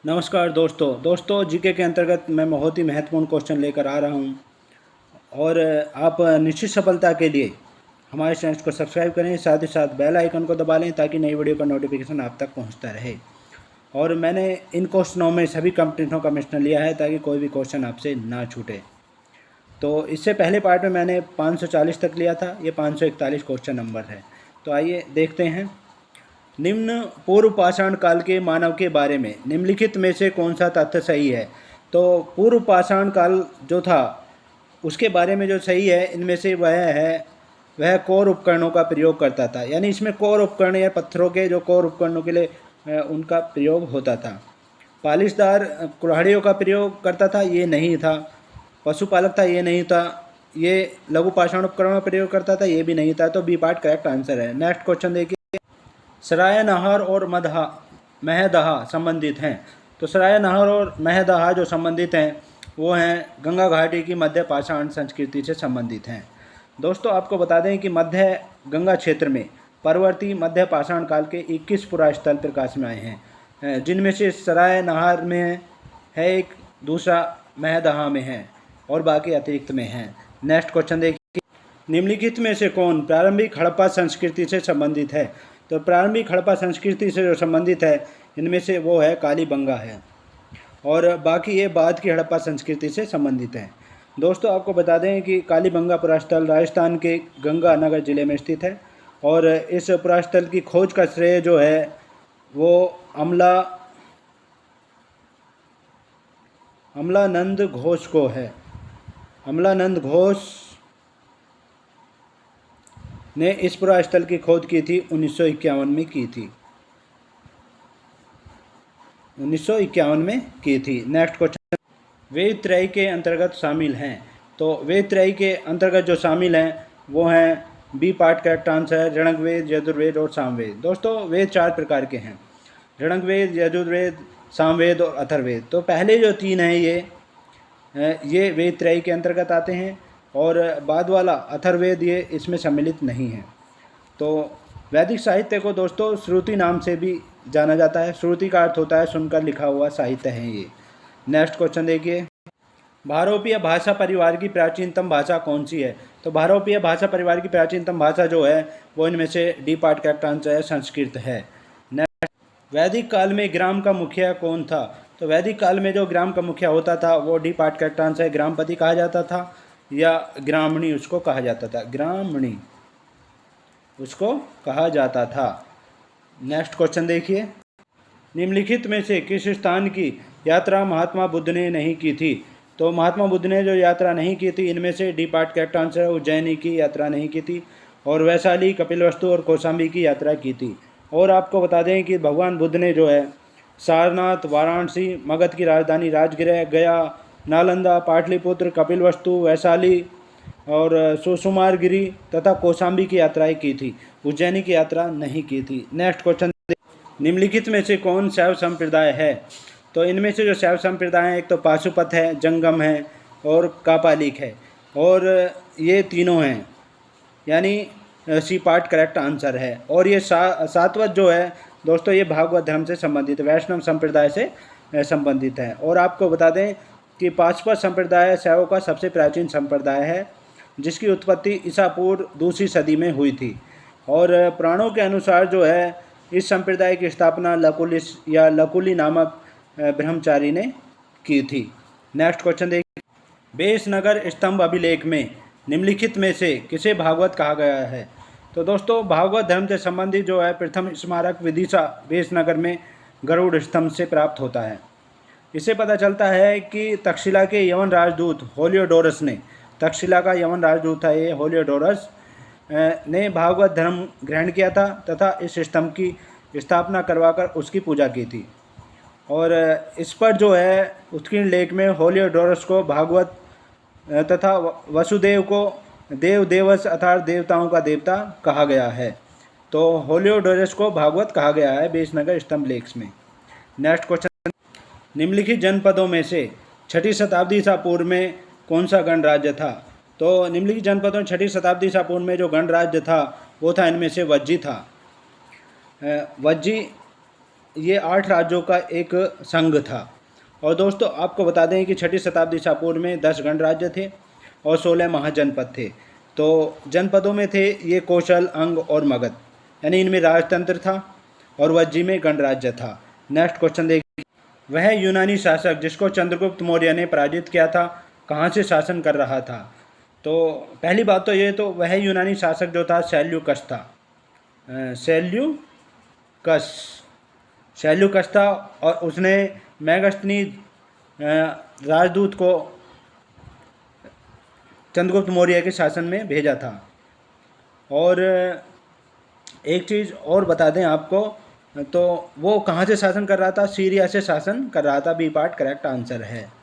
नमस्कार दोस्तों जीके के अंतर्गत मैं बहुत ही महत्वपूर्ण क्वेश्चन लेकर आ रहा हूं और आप निश्चित सफलता के लिए हमारे चैनल को सब्सक्राइब करें, साथ ही साथ बेल आइकन को दबा लें ताकि नई वीडियो का नोटिफिकेशन आप तक पहुंचता रहे। और मैंने इन क्वेश्चनों में सभी कंपनीों का मिश्रण लिया है ताकि कोई भी क्वेश्चन आपसे ना छूटे। तो इससे पहले पार्ट में मैंने 540 तक लिया था, ये 541 क्वेश्चन नंबर है। तो आइए देखते हैं। निम्न पूर्व पाषाण काल के मानव के बारे में निम्नलिखित में से कौन सा तथ्य सही है। तो पूर्व पाषाण काल जो था उसके बारे में जो सही है इनमें से वह कोर उपकरणों का प्रयोग करता था। यानी इसमें कोर उपकरण या पत्थरों के जो कोर उपकरणों के लिए उनका प्रयोग होता था। पालिशदार कुल्हाड़ियों का प्रयोग करता था, ये नहीं था। पशुपालक था, ये नहीं था। ये लघु पाषाण उपकरणों का प्रयोग करता था, ये भी नहीं था। तो बी पार्ट करेक्ट आंसर है। नेक्स्ट क्वेश्चन देखिए। सराय नहर और महदहा संबंधित हैं। तो सराय नहर और महदहा जो संबंधित हैं वो हैं गंगा घाटी की मध्य पाषाण संस्कृति से संबंधित हैं। दोस्तों आपको बता दें कि मध्य गंगा क्षेत्र में परवर्ती मध्य पाषाण काल के 21 पुरास्थल प्रकाश में आए हैं, जिनमें से सराय नहर में है एक, दूसरा महदहा में है और बाकी अतिरिक्त में हैं। नेक्स्ट क्वेश्चन देखिए। निम्नलिखित में से कौन प्रारंभिक हड़प्पा संस्कृति से संबंधित है। तो प्रारंभिक हड़प्पा संस्कृति से जो संबंधित है इनमें से वो है कालीबंगा है और बाकी ये बाद की हड़प्पा संस्कृति से संबंधित है। दोस्तों आपको बता दें कि कालीबंगा पुरास्थल राजस्थान के गंगानगर जिले में स्थित है और इस पुरास्थल की खोज का श्रेय जो है वो अमलानंद घोष को है। अमलानंद घोष ने इस पुरास्थल की खोज की थी 1951 में की थी। 1951 में की थी। Next question. वेद त्रय के अंतर्गत शामिल हैं। तो वेद त्रय के अंतर्गत जो शामिल हैं वो हैं बी पार्ट करेक्ट आंसर है, ऋग्वेद, यजुर्वेद और सामवेद। दोस्तों वेद 4 प्रकार के हैं, ऋग्वेद, यजुर्वेद, सामवेद और अथर्ववेद। तो पहले जो 3 हैं ये वेद त्रय के अंतर्गत आते हैं और बाद वाला अथर्ववेद ये इसमें सम्मिलित नहीं है। तो वैदिक साहित्य को दोस्तों श्रुति नाम से भी जाना जाता है। श्रुति का अर्थ होता है सुनकर लिखा हुआ साहित्य है ये। नेक्स्ट क्वेश्चन देखिए। भारोपीय भाषा परिवार की प्राचीनतम भाषा कौन सी है। तो भारोपीय भाषा परिवार की प्राचीनतम भाषा जो है वो इनमें से डी पार्ट करेक्ट आंसर है, संस्कृत है। नेक्स्ट। वैदिक काल में ग्राम का मुखिया कौन था। तो वैदिक काल में जो ग्राम का मुखिया होता था वो डी पार्ट करेक्ट आंसर है, ग्रामपति कहा जाता था या ग्रामणी उसको कहा जाता था, ग्रामणी उसको कहा जाता था। नेक्स्ट क्वेश्चन देखिए। निम्नलिखित में से किस स्थान की यात्रा महात्मा बुद्ध ने नहीं की थी। तो महात्मा बुद्ध ने जो यात्रा नहीं की थी इनमें से डी पार्ट करेक्ट आंसर है, उज्जैनी की यात्रा नहीं की थी और वैशाली, कपिलवस्तु और कौशाम्बी की यात्रा की थी। और आपको बता दें कि भगवान बुद्ध ने जो है सारनाथ, वाराणसी, मगध की राजधानी राजगृह, गया, नालंदा, पाटलिपुत्र, कपिलवस्तु, वैशाली और सुसुमारगिरी तथा कौशाम्बी की यात्राएं की थी, उज्जैनी की यात्रा नहीं की थी। Next question. निम्नलिखित में से कौन शैव संप्रदाय है। तो इनमें से जो शैव संप्रदाय है एक तो पाशुपत है, जंगम है और कापालिक है और ये तीनों हैं, यानी सी पार्ट करेक्ट आंसर है। और ये सातवत जो है दोस्तों ये भागवत धर्म से संबंधित, वैष्णव संप्रदाय से संबंधित है। और आपको बता दें कि पाशुपत संप्रदाय शैवों का सबसे प्राचीन संप्रदाय है जिसकी उत्पत्ति ईसा पूर्व 2वीं सदी में हुई थी और पुराणों के अनुसार जो है इस संप्रदाय की स्थापना लकुली नामक ब्रह्मचारी ने की थी। नेक्स्ट क्वेश्चन देखिए। बेसनगर स्तंभ अभिलेख में निम्नलिखित में से किसे भागवत कहा गया है। तो दोस्तों भागवत धर्म से संबंधित जो है प्रथम स्मारक विदिशा बेसनगर में गरुड़ स्तंभ से प्राप्त होता है। इससे पता चलता है कि तक्षशिला के यवन राजदूत होलियोडोरस ने, तक्षशिला का यवन राजदूत था ये होलियोडोरस, ने भागवत धर्म ग्रहण किया था तथा इस स्तंभ की स्थापना करवाकर उसकी पूजा की थी। और इस पर जो है उत्कीर्ण लेख में होलियोडोरस को भागवत तथा वसुदेव को देव देवस अर्थात देवताओं का देवता कहा गया है। तो होलियोडोरस को भागवत कहा गया है बेसनगर स्तंभ लेख में। Next question. निम्नलिखित जनपदों में से 6ठी शताब्दी ईसा पूर्व में कौन सा गणराज्य था। तो निम्नलिखित जनपदों में 6ठी शताब्दी ईसा पूर्व में जो गणराज्य था वो था इनमें से वज्जी था। वज्जी ये 8 राज्यों का एक संघ था। और दोस्तों आपको बता दें कि 6ठी शताब्दी ईसा पूर्व में 10 गणराज्य थे और 16 महाजनपद थे। तो जनपदों में थे ये कौशल, अंग और मगध, यानी इनमें राजतंत्र था और वज्जी में गणराज्य था। नेक्स्ट क्वेश्चन देखिए, वह यूनानी शासक जिसको चंद्रगुप्त मौर्य ने पराजित किया था कहाँ से शासन कर रहा था? तो पहली बात तो ये, तो वह यूनानी शासक जो था सेल्यूकस था। सेल्यूकस था और उसने मेगास्थनीज राजदूत को चंद्रगुप्त मौर्य के शासन में भेजा था। और एक चीज़ और बता दें आपको, तो वो कहाँ से शासन कर रहा था? सीरिया से शासन कर रहा था। बी पार्ट करेक्ट आंसर है।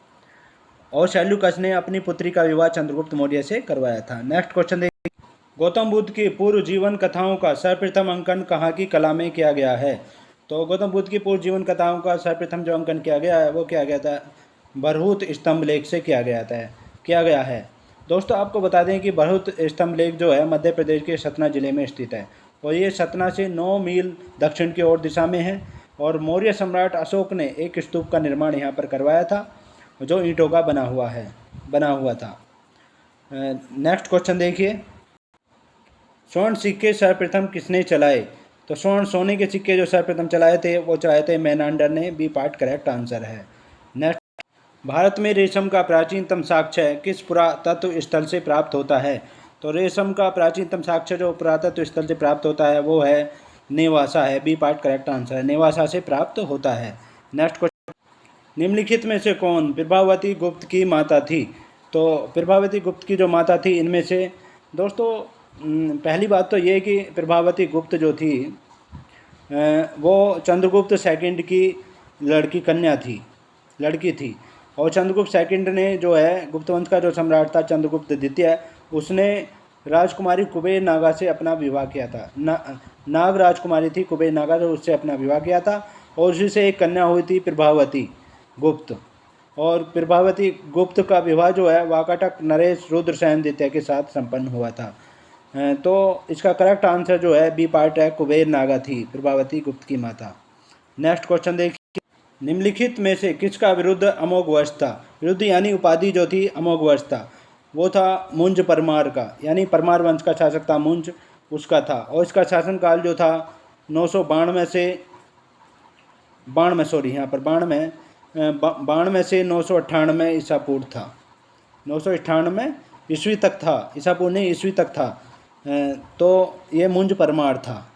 और सेल्यूकस ने अपनी पुत्री का विवाह चंद्रगुप्त मौर्य से करवाया था। नेक्स्ट क्वेश्चन देखिए, गौतम बुद्ध की पूर्व जीवन कथाओं का सर्वप्रथम अंकन कहाँ की कला में किया गया है? तो गौतम बुद्ध की पूर्व जीवन कथाओं का सर्वप्रथम जो अंकन किया गया है वो किया गया था बरहुत स्तंभ लेख से किया गया है। दोस्तों आपको बता दें कि बरहुत स्तंभ लेख जो है मध्य प्रदेश के सतना जिले में स्थित है और ये सतना से 9 मील दक्षिण की ओर दिशा में है। और मौर्य सम्राट अशोक ने एक स्तूप का निर्माण यहाँ पर करवाया था जो ईंटों का बना हुआ था। नेक्स्ट क्वेश्चन देखिए, स्वर्ण सिक्के सर्वप्रथम किसने चलाए? तो सोने के सिक्के जो सर्वप्रथम चलाए थे मेनांडर ने। बी पार्ट करेक्ट आंसर है। नेक्स्ट, भारत में रेशम का प्राचीनतम साक्ष्य किस पुरातत्व स्थल से प्राप्त होता है? तो रेशम का प्राचीनतम साक्ष्य जो पुरातत्व स्थल से प्राप्त होता है वो है नेवासा है। बी पार्ट करेक्ट आंसर है, नेवासा से प्राप्त होता है। नेक्स्ट क्वेश्चन, निम्नलिखित में से कौन प्रभावती गुप्त की माता थी? तो प्रभावती गुप्त की जो माता थी इनमें से दोस्तों पहली बात तो ये कि प्रभावती गुप्त जो थी वो चंद्रगुप्त सेकंड की लड़की थी। और चंद्रगुप्त सेकंड ने जो है गुप्त वंश का जो सम्राट था चंद्रगुप्त द्वितीय, उसने राजकुमारी कुबेर नागा से अपना विवाह किया था। नाग राजकुमारी थी कुबेर नागा, जो उससे अपना विवाह किया था और उसी से एक कन्या हुई थी प्रभावती गुप्त। और प्रभावती गुप्त का विवाह जो है वाकाटक नरेश रुद्रसेन द्वितीय के साथ संपन्न हुआ था। तो इसका करेक्ट आंसर जो है बी पार्ट है, कुबेर नागा थी प्रभावती गुप्त की माता। नेक्स्ट क्वेश्चन देखिए, निम्नलिखित में से किसका विरुद्ध अमोघ वर्ष था? विरुद्ध यानी उपाधि जो थी अमोघ वर्ष था, वो था मुंज परमार का, यानी परमार वंश का शासक था मुंज, उसका था। और इसका शासनकाल जो था 992 से 998 ईसा पूर्व था। 998 ईस्वी तक था, ईसा पूर्व नहीं ईस्वी तक था। तो ये मुंज परमार था।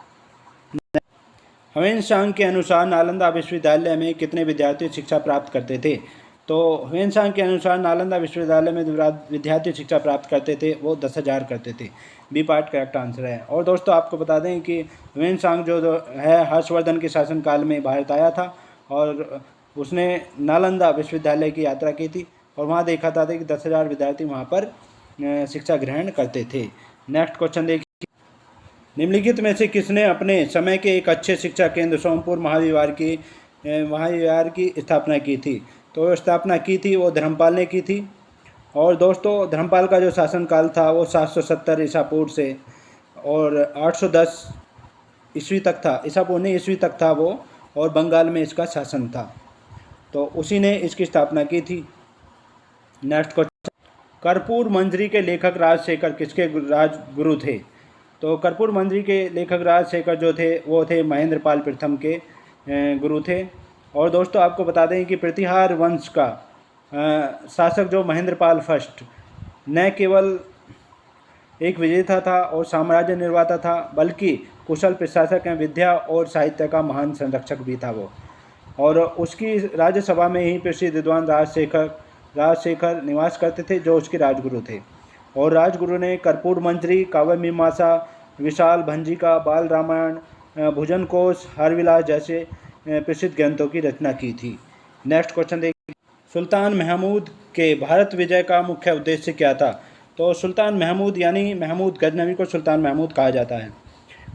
ह्वेनसांग के अनुसार नालंदा विश्वविद्यालय में कितने विद्यार्थी शिक्षा प्राप्त करते थे? तो ह्वेनसांग के अनुसार नालंदा विश्वविद्यालय में विद्यार्थी शिक्षा प्राप्त करते थे वो 10,000 करते थे। बी पार्ट करेक्ट आंसर है। और दोस्तों आपको बता दें कि ह्वेनसांग जो है हर्षवर्धन के शासनकाल में भारत आया था और उसने नालंदा विश्वविद्यालय की यात्रा की थी और वहाँ देखा था कि 10,000 विद्यार्थी वहाँ पर शिक्षा ग्रहण करते थे। नेक्स्ट क्वेश्चन देखिए, निम्नलिखित में से किसने अपने समय के एक अच्छे शिक्षा केंद्र सोमपुर महाविहार की स्थापना की थी? तो स्थापना की थी वो धर्मपाल ने की थी। और दोस्तों धर्मपाल का जो शासनकाल था वो 770 ईसा पूर्व से और 810 ईस्वी तक था, ईसा पूर्व नहीं ईस्वी तक था वो, और बंगाल में इसका शासन था, तो उसी ने इसकी स्थापना की थी। नेक्स्ट क्वेश्चन, कर्पूर मंजरी के लेखक राजशेखर किसके राजगुरु थे? तो कर्पूर मंजरी के लेखक राजशेखर जो थे वो थे महेंद्रपाल प्रथम के गुरु थे। और दोस्तों आपको बता दें कि प्रतिहार वंश का शासक जो महेंद्रपाल फर्स्ट न केवल एक विजेता था और साम्राज्य निर्माता था, बल्कि कुशल प्रशासक एवं विद्या और साहित्य का महान संरक्षक भी था वो। और उसकी राज्यसभा में ही प्रसिद्ध विद्वान राजशेखर निवास करते थे जो उसके राजगुरु थे। और राजगुरु ने कर्पूर मंजरी, काव्य मीमांसा, विशाल भंजिका, बाल रामायण, भुजन कोश, हरविलास जैसे प्रसिद्ध ग्रंथों की रचना की थी। नेक्स्ट क्वेश्चन देखिए, सुल्तान महमूद के भारत विजय का मुख्य उद्देश्य क्या था? तो सुल्तान महमूद यानी महमूद गजनवी को सुल्तान महमूद कहा जाता है।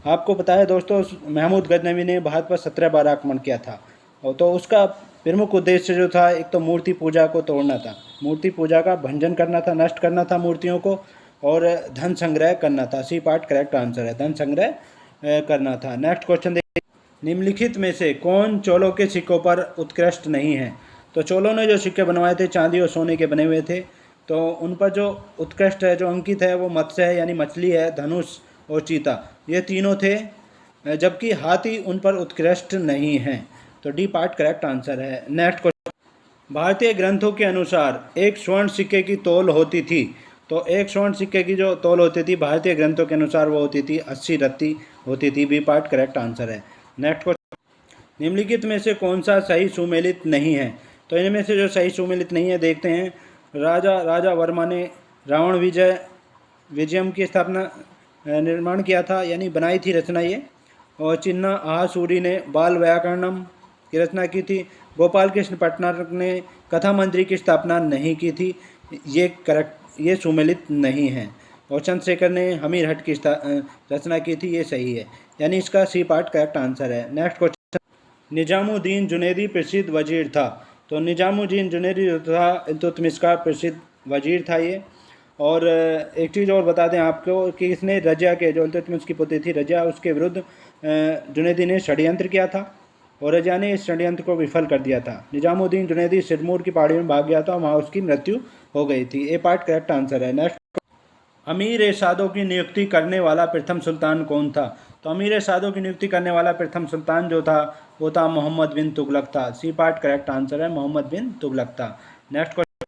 आपको पता है दोस्तों महमूद गजनवी ने भारत पर 17 बार आक्रमण किया था। और तो उसका प्रमुख उद्देश्य जो था एक तो मूर्ति पूजा को तोड़ना था, मूर्ति पूजा का भंजन करना था, नष्ट करना था मूर्तियों को, और धन संग्रह करना था। सी पार्ट करेक्ट आंसर है, धन संग्रह करना था। नेक्स्ट क्वेश्चन देखिए, निम्नलिखित में से कौन चोलों के सिक्कों पर उत्कृष्ट नहीं है? तो चोलों ने जो सिक्के बनवाए थे चांदी और सोने के बने हुए थे, तो उन पर जो उत्कृष्ट है, जो अंकित है, वो मत्स्य है यानी मछली है, धनुष और चीता, ये तीनों थे, जबकि हाथी उन पर उत्कृष्ट नहीं है। तो डी पार्ट करेक्ट आंसर है। नेक्स्ट क्वेश्चन, भारतीय ग्रंथों के अनुसार एक स्वर्ण सिक्के की तौल होती थी। तो एक स्वर्ण सिक्के की जो तौल होती थी भारतीय ग्रंथों के अनुसार वो होती थी 80 रत्ती होती थी। बी पार्ट करेक्ट आंसर है। नेक्स्ट क्वेश्चन, निम्नलिखित में से कौन सा सही सुमेलित नहीं है? तो इनमें से जो सही सुमेलित नहीं है देखते हैं। राजा वर्मा ने रावण विजयम की स्थापना निर्माण किया था यानी बनाई थी रचना ये। और चिन्ना आहासूरी ने बाल व्याकरणम की रचना की थी। गोपाल कृष्ण पटनायक ने कथा मंजरी की स्थापना नहीं की थी। ये सुमेलित नहीं है। और चंद्रशेखर ने हमीर हट की रचना की थी, ये सही है, यानी इसका सी पार्ट करेक्ट आंसर है। नेक्स्ट क्वेश्चन, निजामुद्दीन जुनैदी प्रसिद्ध वजीर था। तो निजामुद्दीन जुनैदी जो था इल्तुतमिश का प्रसिद्ध वजीर था ये। और एक चीज़ और बता दें आपको कि इसने रजिया के, जो इल्तुतमिश की पुत्री थी रजिया, उसके विरुद्ध जुनैदी ने षड्यंत्र किया था और रजिया ने इस षड्यंत्र को विफल कर दिया था। निजामुद्दीन जुनैदी सिरमौर की पहाड़ी में भाग गया था, वहाँ उसकी मृत्यु हो गई थी। ए पार्ट करेक्ट आंसर है। नेक्स्ट, अमीर ए सादों की नियुक्ति करने वाला प्रथम सुल्तान कौन था? तो अमीर ए सादों की नियुक्ति करने वाला प्रथम सुल्तान जो था वो था मोहम्मद बिन तुगलक था। सी पार्ट करेक्ट आंसर है, मोहम्मद बिन तुगलक था। नेक्स्ट क्वेश्चन,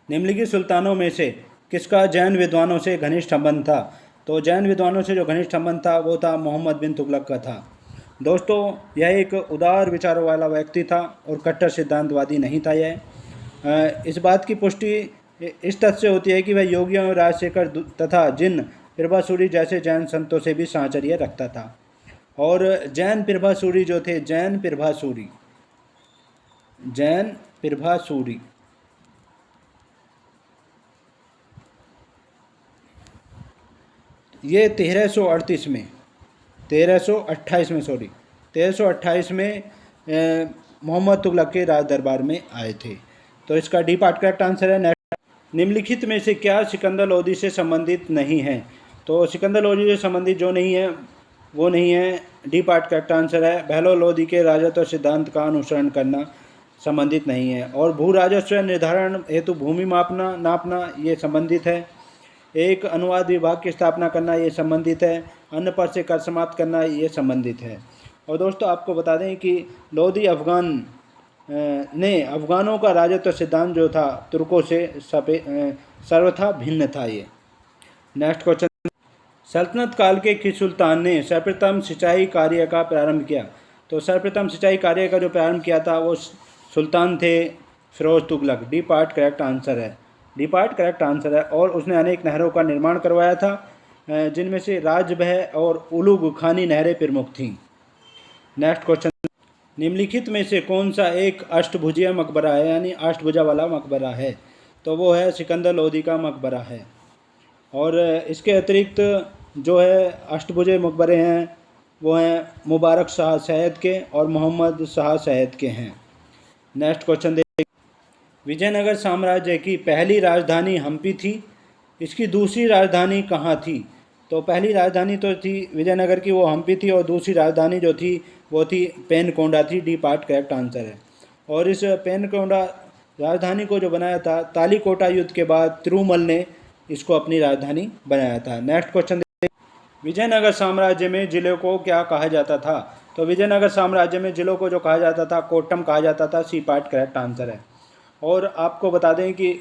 निम्नलिखित सुल्तानों में से किसका जैन विद्वानों से घनिष्ठ संबंध था? तो जैन विद्वानों से जो घनिष्ठ संबंध था वो था मोहम्मद बिन तुगलक का था। दोस्तों, यह एक उदार विचारों वाला व्यक्ति था और कट्टर सिद्धांतवादी नहीं था यह। इस बात की पुष्टि इस तथ्य से होती है कि वह योगियों, राजशेखर तथा जिन प्रभासूरी जैसे जैन संतों से भी साहचर्य रखता था। और जैन प्रभासूरी जो थे, जैन प्रभासूरी ये 1328 में मोहम्मद तुगलक के राज दरबार में आए थे। तो इसका डी पार्ट करेक्ट आंसर है। निम्नलिखित में से क्या सिकंदर लोदी से संबंधित नहीं है? तो सिकंदर लोदी से संबंधित जो नहीं है वो नहीं है। डी पार्ट करेक्ट आंसर है। बहलोल लोदी के राजस्व सिद्धांत का अनुसरण करना संबंधित नहीं है। और भू राजस्व निर्धारण हेतु भूमि नापना ये संबंधित है। एक अनुवाद विभाग की स्थापना करना ये संबंधित है। अन्न पर से कर समाप्त करना ये संबंधित है। और दोस्तों, आपको बता दें कि लोदी अफगानों का राजत्व सिद्धांत जो था तुर्कों से सर्वथा भिन्न था ये। नेक्स्ट क्वेश्चन, सल्तनत काल के किस सुल्तान ने सर्वप्रथम सिंचाई कार्य का प्रारंभ किया? तो सर्वप्रथम सिंचाई कार्य का जो प्रारंभ किया था वो सुल्तान थे Firoz Tughlaq. D part correct answer है। डी पार्ट करेक्ट आंसर है। और उसने अनेक नहरों का निर्माण करवाया था, जिनमें से राजबह और उलुग खानी नहरें प्रमुख थीं। नेक्स्ट क्वेश्चन, निम्नलिखित में से कौन सा एक अष्टभुजीय मकबरा है यानी अष्टभुजा वाला मकबरा है? तो वो है सिकंदर लोदी का मकबरा है। और इसके अतिरिक्त जो है अष्टभुजे मकबरे हैं वो हैं मुबारक शाह सैयद के और मोहम्मद शाह सैयद के हैं। नेक्स्ट क्वेश्चन देखिए, विजयनगर साम्राज्य की पहली राजधानी हम्पी थी, इसकी दूसरी राजधानी कहाँ थी? तो पहली राजधानी तो थी विजयनगर की, वो हम्पी थी, और दूसरी राजधानी जो थी वो थी पेनकोंडा थी। डी पार्ट करेक्ट आंसर है। और इस पेनकोंडा राजधानी को जो बनाया था तालीकोटा युद्ध के बाद तिरुमल ने इसको अपनी राजधानी बनाया था। नेक्स्ट क्वेश्चन, विजयनगर साम्राज्य में जिले को क्या कहा जाता था? तो विजयनगर साम्राज्य में जिलों को जो कहा जाता था कोट्टम कहा जाता था। सी पार्ट करेक्ट आंसर है। और आपको बता दें कि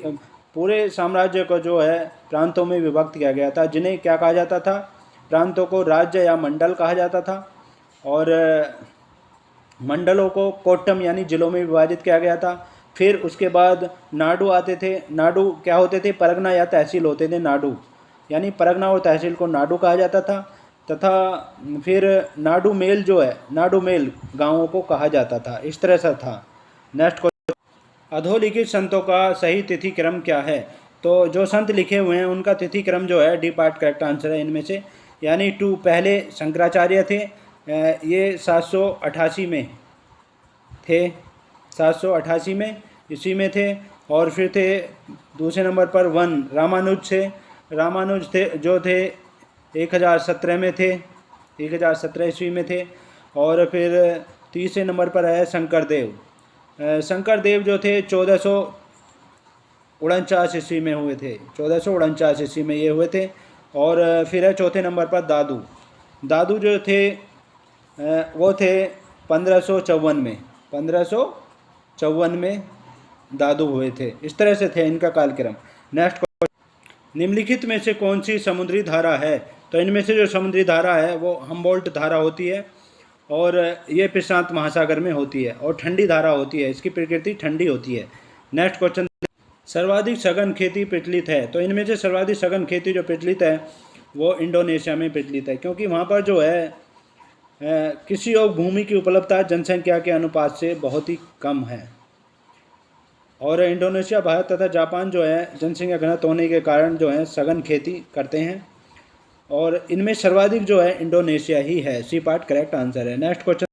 पूरे साम्राज्य को जो है प्रांतों में विभक्त किया गया था, जिन्हें क्या कहा जाता था? प्रांतों को राज्य या मंडल कहा जाता था, और मंडलों को कोट्टम यानी जिलों में विभाजित किया गया था। फिर उसके बाद नाडु आते थे। नाडु क्या होते थे? परगना या तहसील होते थे। नाडु यानी परगना और तहसील को नाडु कहा जाता था। तथा फिर नाडु मेल जो है, नाडु मेल गाँवों को कहा जाता था। इस तरह से था। नेक्स्ट क्वेश्चन, अधोलिखित संतों का सही तिथि क्रम क्या है? तो जो संत लिखे हुए हैं उनका तिथि क्रम जो है, डी पार्ट करेक्ट आंसर है इनमें से, यानी पहले शंकराचार्य थे, ये 788 में थे, 788 में ईस्वी में थे। और फिर थे दूसरे नंबर पर रामानुज थे जो थे 1017 में थे, 1017 ईस्वी में थे। और फिर तीसरे नंबर पर है शंकरदेव। शंकरदेव जो थे 1449 ईस्वी में हुए थे, 1449 ईस्वी में ये हुए थे। और फिर है चौथे नंबर पर दादू। दादू जो थे वो थे 1554 में, 1554 में दादू हुए थे। इस तरह से थे इनका कालक्रम। नेक्स्ट क्वेश्चन, निम्नलिखित में से कौन सी समुद्री धारा है? तो इनमें से जो समुद्री धारा है वो हम्बोल्ट धारा होती है और ये प्रशांत महासागर में होती है और ठंडी धारा होती है, इसकी प्रकृति ठंडी होती है। नेक्स्ट क्वेश्चन, सर्वाधिक सघन खेती प्रचलित है? तो इनमें से सर्वाधिक सघन खेती जो प्रचलित है वो इंडोनेशिया में प्रचलित है, क्योंकि वहाँ पर जो है कृषि और भूमि की उपलब्धता जनसंख्या के अनुपात से बहुत ही कम है। और इंडोनेशिया, भारत तथा जापान जो है जनसंख्या घनत्व होने के कारण जो है सघन खेती करते हैं और इनमें सर्वाधिक जो है इंडोनेशिया ही है। सी पार्ट करेक्ट आंसर है। नेक्स्ट क्वेश्चन,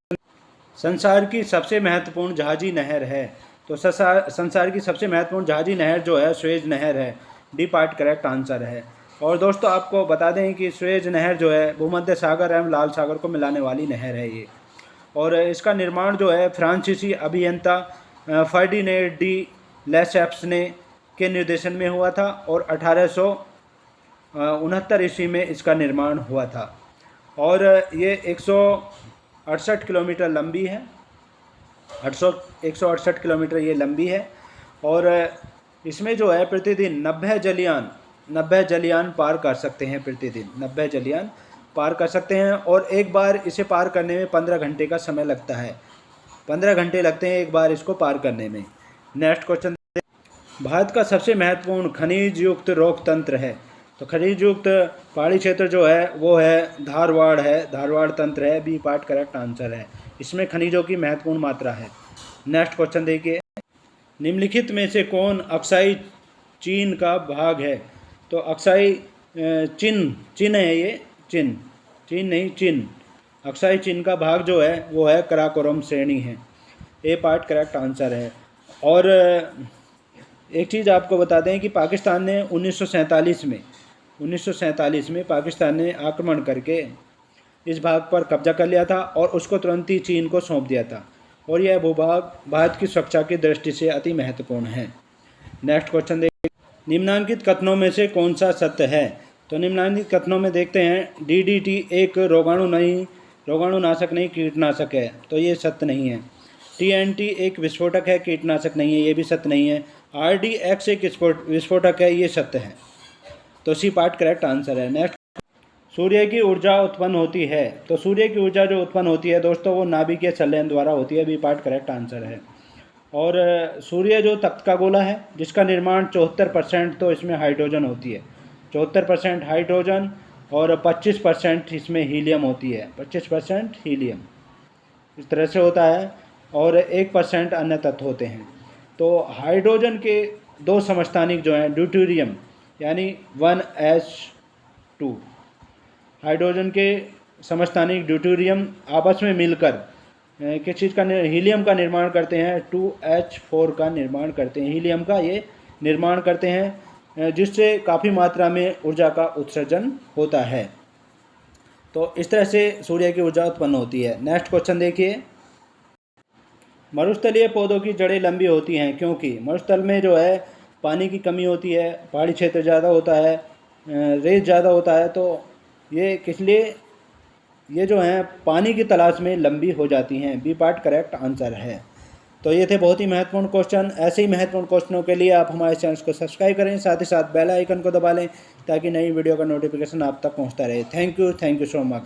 संसार की सबसे महत्वपूर्ण जहाजी नहर है? तो संसार की सबसे महत्वपूर्ण जहाजी नहर जो है सुएज नहर है। डी पार्ट करेक्ट आंसर है। और दोस्तों आपको बता दें कि सुएज नहर जो है भूमध्य सागर एवं लाल सागर को मिलाने वाली नहर है ये, और इसका निर्माण जो है फ्रांसीसी अभियंता फर्डिनेंड डी लेसेप्स ने के निर्देशन में हुआ था और 1869 ईस्वी में इसका निर्माण हुआ था। और ये 168 किलोमीटर लंबी है, 168 किलोमीटर ये लंबी है। और इसमें जो है प्रतिदिन 90 जलियान पार कर सकते हैं, प्रतिदिन 90 जलियान पार कर सकते हैं। और एक बार इसे पार करने में 15 घंटे का समय लगता है, 15 घंटे लगते हैं एक बार इसको पार करने में। नेक्स्ट क्वेश्चन, भारत का सबसे महत्वपूर्ण खनिज युक्त रोक तंत्र है? तो खनिज युक्त पहाड़ी क्षेत्र जो है वो है धारवाड़ है, धारवाड़ तंत्र है। बी पार्ट करेक्ट आंसर है, इसमें खनिजों की महत्वपूर्ण मात्रा है। नेक्स्ट क्वेश्चन देखिए, निम्नलिखित में से कौन अक्साई चीन का भाग है? तो अक्साई चिन है, ये चीन नहीं चिन, अक्साई चीन का भाग जो है वो है कराकोरम श्रेणी है। ए पार्ट करेक्ट आंसर है। और एक चीज़ आपको बता दें कि पाकिस्तान ने 1947 में पाकिस्तान ने आक्रमण करके इस भाग पर कब्जा कर लिया था और उसको तुरंत ही चीन को सौंप दिया था, और यह भूभाग भारत की सुरक्षा की दृष्टि से अति महत्वपूर्ण है। नेक्स्ट क्वेश्चन देखिए, निम्नांकित कथनों में से कौन सा सत्य है? तो निम्नांकित कथनों में देखते हैं DDT एक रोगाणुनाशक नहीं कीटनाशक है, तो ये सत्य नहीं है। TNT एक विस्फोटक है, कीटनाशक नहीं है, ये भी सत्य नहीं है। RDX एक विस्फोटक है, ये सत्य है। तो सी पार्ट करेक्ट आंसर है। नेक्स्ट, सूर्य की ऊर्जा उत्पन्न होती है? तो सूर्य की ऊर्जा जो उत्पन्न होती है दोस्तों वो नाभिकीय संलयन द्वारा होती है। बी पार्ट करेक्ट आंसर है। और सूर्य जो तप्त का गोला है जिसका निर्माण 74% तो इसमें हाइड्रोजन होती है, 74% हाइड्रोजन और 25% इसमें हीलियम होती है, 25% हीलियम इस तरह से होता है, और 1% अन्य तत्व होते हैं। तो हाइड्रोजन के दो समस्थानिक जो हैं ड्यूटेरियम यानी 1s2, हाइड्रोजन के समस्थानिक ड्यूटेरियम आपस में मिलकर किस चीज़ का हीलियम का निर्माण करते हैं, 2H4 का निर्माण करते हैं, हीलियम का ये निर्माण करते हैं, जिससे काफ़ी मात्रा में ऊर्जा का उत्सर्जन होता है। तो इस तरह से सूर्य की ऊर्जा उत्पन्न होती है। नेक्स्ट क्वेश्चन देखिए, मरुस्थलीय पौधों की जड़ें लंबी होती हैं क्योंकि? मरुस्थल में जो है पानी की कमी होती है, पहाड़ी क्षेत्र ज़्यादा होता है, रेत ज़्यादा होता है, तो ये किस लिए ये जो हैं पानी की तलाश में लंबी हो जाती हैं। बी पार्ट करेक्ट आंसर है। तो ये थे बहुत ही महत्वपूर्ण क्वेश्चन। ऐसे ही महत्वपूर्ण क्वेश्चनों के लिए आप हमारे चैनल को सब्सक्राइब करें, साथ ही साथ बेल आइकन को दबा लें ताकि नई वीडियो का नोटिफिकेशन आप तक पहुंचता रहे। Thank you so much.